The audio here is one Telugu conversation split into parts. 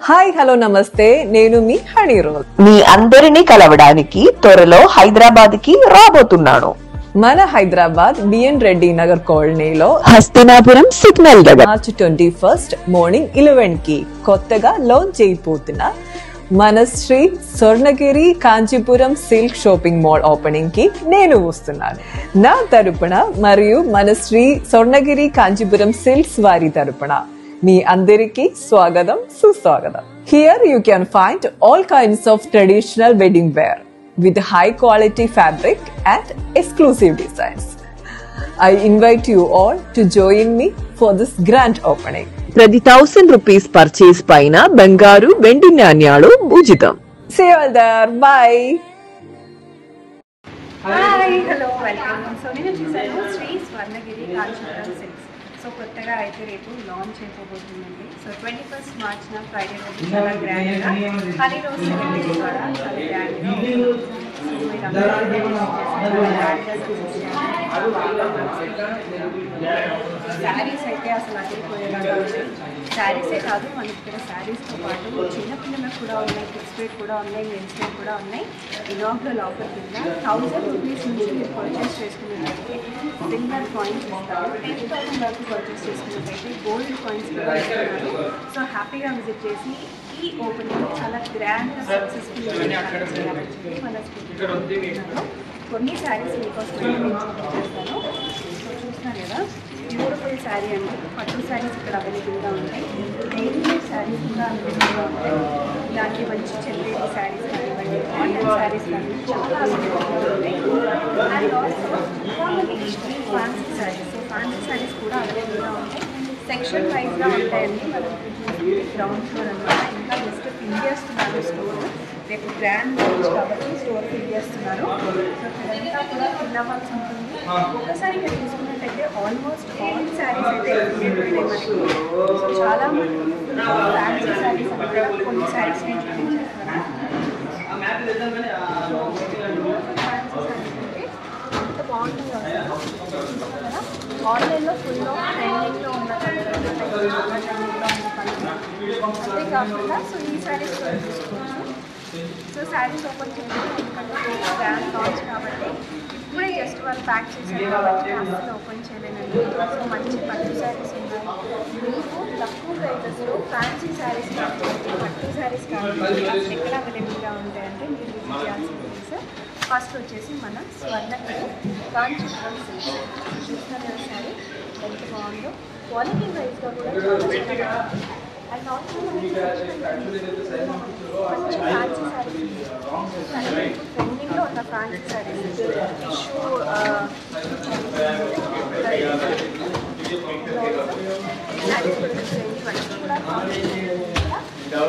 హాయ్ హలో నమస్తే, నేను మీ హనీ రోల్. మీ అందరినీ కలవడానికి త్వరలో హైదరాబాద్ కి రాబోతున్నాను. మన హైదరాబాద్ బిఎన్ రెడ్డి నగర్ కాలనీలో హస్తినాపురం సిగ్నల్ దగ్గర మార్చి 21 మార్నింగ్ 11 కి కొత్తగా లాంచ్ అయిపోతున్న మన Shri Swarnagiri Kanchipuram silk shopping mall opening కి నేను వస్తున్నాను. నా తరపున మరియు మన శ్రీ స్వర్ణగిరి కాంచీపురం సిల్క్స్ వారి తరపున మీ అందరికీ స్వాగతం, సుస్వాగతం. Here you can find all kinds of traditional wedding wear with high quality fabric and exclusive designs. I invite you all to join me for this grand opening. ప్రతి 1000 రూపీస్ పర్చేస్ పైన బంగారు వెండి నాణ్యాలు ఉచితం. See you all there. Bye. Hi hello welcome. So నేను వచ్చేసాను శ్రీ స్వర్ణగిరి కాంచీపురం సిల్క్స్. సో కొత్తగా అయితే రేపు లాంచ్ అయిపోతుందండి. సో 21 మార్చిన ఫ్రైడే రోజు చాలా గ్రాండ్గా హనీ రోజ్ సెలబ్రిటీ ద్వారా చాలా గ్రాండ్గా శారీస్ అయితే అసలు అదిరిపోయేలాగా ఉన్నాయి. శారీసే కాదు, మనకి ఇక్కడ శారీస్తో పాటు చిన్నపిల్లలకు కూడా ఉన్నాయి, కిడ్స్ వేర్ కూడా ఉన్నాయి, మెన్స్ వేర్ కూడా ఉన్నాయి. ఇనాగ్రల్ ఆఫర్ కింద 1000 రూపీస్ నుంచి మీరు పర్చేస్ చేసుకున్నట్లయితే సిల్వర్ కాయిన్స్ ఇస్తారు. 10,000 వరకు పర్చేస్ చేసుకున్నట్లయితే గోల్డ్ కాయిన్స్ కూడా ఇస్తున్నారు. సో హ్యాపీగా విజిట్ చేసి ఈ ఓపెనింగ్ చాలా గ్రాండ్గా సక్సెస్ఫుల్ చేయాలని చెప్పి మన స్కూల్లో కొన్ని శారీస్ మీకోసం నేను చూపిస్తాను. సో చూస్తున్నారు కదా, బ్యూటిఫుల్ శారీ అండి. పట్టు శారీస్ ఇక్కడ అవైలబుల్గా ఉంటాయి, డైలీ శారీస్ కూడా అవైలబుల్గా ఉంటాయి. ఇలాంటి మంచి చందేరి శారీస్ కానివ్వండి, కాటన్ శారీస్ కానివ్వండి, చాలా అవైలబుల్గా ఉంటాయి. And also fancy saris, so fancy saris కూడా అవైలబుల్గా ఉంటాయి. సెక్షన్ వైజ్గా ఉంటాయండి. మనం గ్రౌండ్ ఫ్లోర్ అనమాట. ఇంకా జస్ట్ ఫిల్ చేస్తున్నారు స్టోర్. రేపు గ్రాండ్ లాంచ్ కాబట్టి స్టోర్ ఫిల్ చేస్తున్నారు. సో ఇదంతా కూడా ఫిల్ అవ్వాల్సి ఉంటుంది. ఒకసారి ఇక్కడ చూసుకున్నట్టయితే ఆల్మోస్ట్ ఆల్ శారీస్ అయితే అవైలబుల్ మనకి. సో చాలా మంది ఫ్యాన్సీ శారీస్ అనమాట. కొన్ని శారీస్ నేను చూపించేస్తాను. ఫ్యాన్సీ శారీస్ అంటే ఎంత బాగుంటుందో కదా. ఆన్లైన్లో ఫుల్ ట్రెండింగ్లో ఉన్న కలర్, ట్రెండింగ్లో ఉన్న కలర్. అంతేకాకుండా సో ఈ శారీస్ కూడా చూసుకోవచ్చు. సో శారీస్ ఓపెన్ చేయాలి, ఎందుకంటే గ్రాండ్ లాంచ్ కాబట్టి ఇప్పుడే జస్ట్ వాళ్ళు ప్యాక్ చేశారు కాబట్టి అసలు ఓపెన్ చేయలేనండి. సో మంచి పట్టు శారీస్ ఉన్నాయి. మీకు తక్కువ ప్రైజెస్లో ఫ్యాన్సీ శారీస్ కావాలి, పట్టు శారీస్ కావాలి, ఎక్కడ అవైలబుల్గా ఉంటాయంటే మీరు విజిట్ చేయాల్సిన ప్లేస్ ఫస్ట్ వచ్చేసి మన స్వర్ణగిరి కాంచీపురం సిల్క్స్. చూస్తున్నారు కదా శారీ ఎంత బాగుందో. క్వాలిటీ వైజ్గా కూడా చాలా చాలా బాగుంది. అండ్ ఆల్సో మంచి ఫ్యాన్సీ శారీస్, ట్రెండింగ్లో ఉన్న ఫ్యాన్సీ శారీస్, టిష్యూ శారీస్ కూడా చూసేయండి.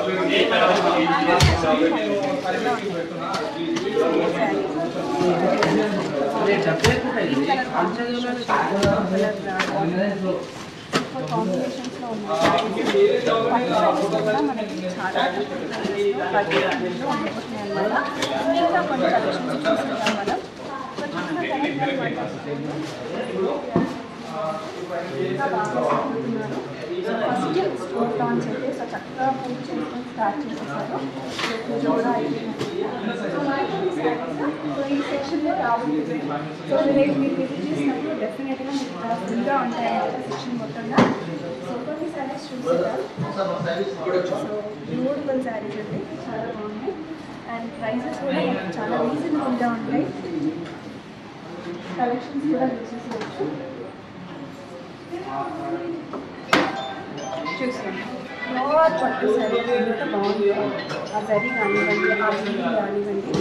ఇవన్నీ కూడా కాంబినేషన్స్లో ఉన్న శారీస్ కూడా మనకి చాలా బడ్జెట్లో అందుకుంటున్నాయి అన్నమాట. ఇంకా కొన్ని కలెక్షన్స్ చూసుకుంటాం మనం. కొంచెం ఇంకా బాగా అనుకుంటున్నారు. సో ఫస్ట్ స్టోర్ లాంచ్ అయితే సో చక్కగా పూజ చేసుకొని స్టార్ట్ చేసేసారు. జోడా అయిపోయింది. సో మనకి ఈ శారీస్ సో ఈ సెక్షన్లో రాబోతుంది. సో రేపు మీరు విజిట్ చేసినప్పుడు డెఫినెట్గా మీకు ఇక్కడ ఫుల్గా ఉంటాయి అన్నమాట సెక్షన్ మొత్తంగా. సో కొన్ని శారీస్ చూసేద్దాం. సో బ్యూటిఫుల్ శారీస్ అండి, చాలా బాగున్నాయి. అండ్ ప్రైసెస్ కూడా చాలా రీజనబుల్గా ఉంటాయి. కలెక్షన్స్ కూడా చూసేసుకోవచ్చు. చూసాను ప్యూర్ పట్టు శారీ ఎంత బాగుందో. ఆ జరీ కానివ్వండి, ఆ వీడి కానివ్వండి.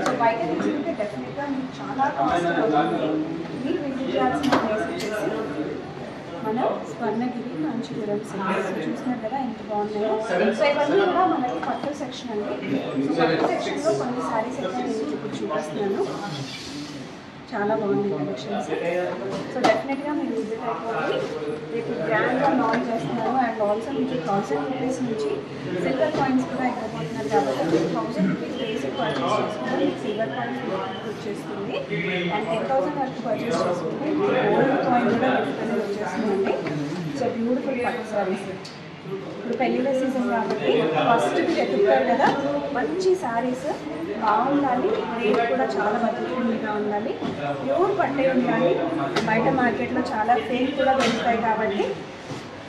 సో బయట తీసుకుంటే డెఫినెట్గా మీకు చాలా కాస్ట్ అవుతుంది. మీరు విజిట్ చేయాల్సిన ప్లేస్ వచ్చేసి మన స్వర్ణగిరి కాంచీపురం సిల్క్స్. చూసినారు కదా ఎంత బాగున్నాయో. సో ఇవన్నీ కూడా మనకి పట్టు సెక్షన్ అండి. సో పట్టు సెక్షన్లో కొన్ని శారీస్ అయితే నేను ఇప్పుడు చూపిస్తున్నాను. చాలా బాగున్నాయి కలెక్షన్స్. సో డెఫినెట్గా మీరు విజిట్ అయిపోయి రేపు గ్రాండ్గా లాంచ్ చేస్తున్నారు. అండ్ ఆల్సో మీకు 1000 రూపీస్ నుంచి సిల్వర్ కాయిన్స్ కూడా ఇవ్వబోతున్నారు కాబట్టి 1000 రూపీస్ బేసిక్ పర్చేస్ చేసుకుంటే మీకు సిల్వర్ కాయిన్స్ వచ్చేస్తుంది. అండ్ 10,000 వరకు పర్చేస్ చేసుకుంటే మీకు గోల్డ్ కాయిన్ కూడా గిఫ్ట్ అనేది వచ్చేస్తుందండి. సో బ్యూటిఫుల్ పట్టు శారీస్. ఇప్పుడు పెళ్ళిళ్ళ సీజన్ కాబట్టి ఫస్ట్ మీరు ఎదుగుతారు కదా, మంచి శారీస్ బాగుండాలి, రేట్ కూడా చాలా బడ్జెట్గా ఉండాలి, ప్యూర్ పట్టే ఉండాలి. బయట మార్కెట్లో చాలా ఫేక్ కూడా దొరుకుతాయి కాబట్టి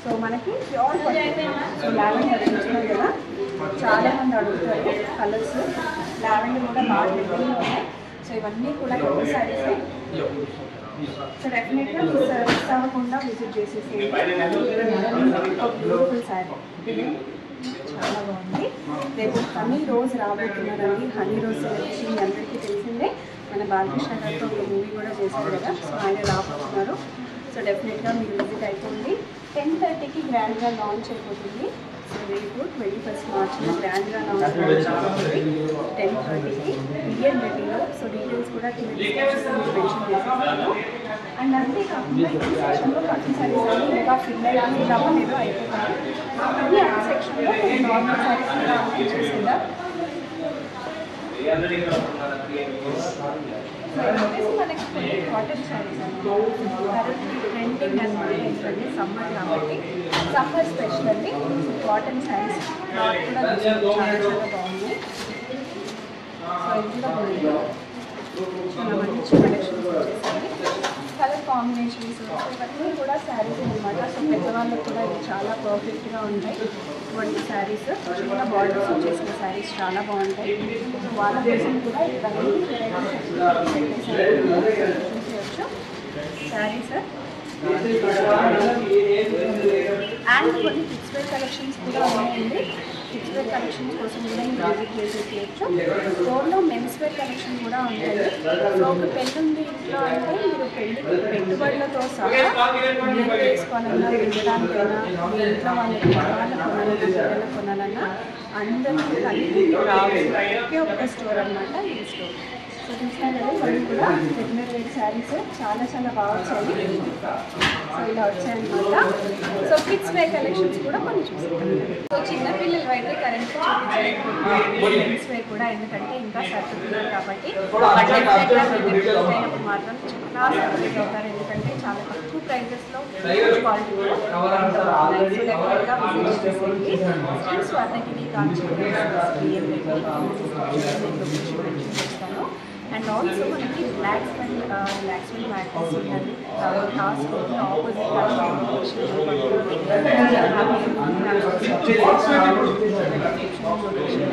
సో మనకి ప్యూర్ పట్టే. సో లావెండర్ చూస్తున్నారు కదా, చాలామంది అడుగుతారు కలర్స్. లావెండర్ కూడా బాగా ట్రెండింగ్లో ఉన్నాయి. సో ఇవన్నీ కూడా కొత్త శారీసే. సో డెఫినెట్గా మిస్ అవ్వకుండా విజిట్ చేసేసేయండి. బ్యూటిఫుల్ శారీ, చాలా బాగుంది. రేపు హనీ రోజ్ రాబోతున్నారండి. హనీ రోజ్ వచ్చి మీ అందరికీ తెలిసిందే, మన బాలకృష్ణ గారితో ఒక మూవీ కూడా చేశారు కదా, సో ఆయన రాబోతున్నారు. సో డెఫినెట్గా మీరు విజిట్ అయిపోండి. 10:30కి గ్రాండ్గా లాంచ్ అయిపోతుంది. సో రేపు 21 మార్చిలో గ్రాండ్గా లాంచ్ అయిపోతుంది 10:30కి బిఎన్రెడ్డిలో. సో డీటెయిల్స్ కూడా డిస్క్రిప్షన్లో మెన్షన్ చేసేస్తాను. అండ్ అంతేకాకుండా ఈ సెక్షన్లో పట్టు శారీస్ అని ఇంకా ఫిల్ అవ్వలేదు, అయిపోతాయి. కానీ ఆ సెక్షన్లో నార్మల్ శారీస్ కూడా అప్లై చేసేదా. సో వచ్చేసి మనకి కొన్ని కాటన్ శారీస్ కరెంట్లీ ట్రెండింగ్ అనమాట. ఏంటంటే సమ్మర్ కాబట్టి సమ్మర్ స్పెషల్ అండి. కాటన్ శారీస్ క్లాత్ కూడా చాలా చాలా బాగుంది. సో ఇది కూడా బాగుంది, చాలా మంచి కలెక్షన్స్ వచ్చేసింది. కలర్ కాంబినేషన్స్ ఇవన్నీ కూడా శారీస్ అనమాట. సో పెద్దవాళ్ళకి కూడా ఇవి చాలా పర్ఫెక్ట్గా ఉంటాయి. ఇటువంటి శారీస్ చిన్న బార్డర్స్ వచ్చేసిన శారీస్ చాలా బాగుంటాయి. సో వాళ్ళ కోసం కూడా ఇవన్నీ చూసేయచ్చు శారీస్. అండ్ కొన్ని కిడ్స్ వేర్ కలెక్షన్స్ కూడా ఉన్నాయండి. కిడ్స్ వేర్ కలెక్షన్స్ కోసం కూడా మీరు విజిట్ చేసేసేయచ్చు. స్టోర్లో మెన్స్ వేర్ కలెక్షన్ కూడా ఉంటాయి. సో ఒక పెళ్ళి ఉంది ఇంట్లో అంటే మీరు పెట్టుబడులతో సహా మీరు వేసుకోవాలన్నా, వెళ్ళడానికైనా, మీ ఇంట్లో వాళ్ళకి కొనాలన్నా, పిల్లలకు కొనాలన్నా అందరికీ కలిపి రావచ్చు. ఒకే ఒక్క స్టోర్ అనమాట ఈ స్టోర్. సో చూసినారు కదా, ఇవన్నీ కూడా రెగ్యులర్ వేర్ శారీస్ చాలా చాలా బాగా వచ్చాయి. సో ఇలా వచ్చాయన్నమాట. సో కిడ్స్ వేర్ కలెక్షన్స్ కూడా కొన్ని చూసుకుంటాం. సో చిన్నపిల్లలు అయితే కరెంట్ చూపించలేకపోతున్నాం, మెన్స్ వేర్ కూడా, ఎందుకంటే ఇంకా సర్దుతున్నారు కాబట్టి అయినప్పుడు మాత్రం చాలా సర్దులు అవుతారు. ఎందుకంటే చాలా తక్కువ ప్రైజెస్లో క్వాలిటీ కూడా బాగున్నాయి. సో డెఫినెట్గా విజిట్ చేసేసి స్వర్ణగిరి కాంచీపురం చేస్తాను. అండ్ ఆల్సో మనకి బ్లాక్స్మెన్ మ్యాట్రెస్ ఉందండి. Last opposite location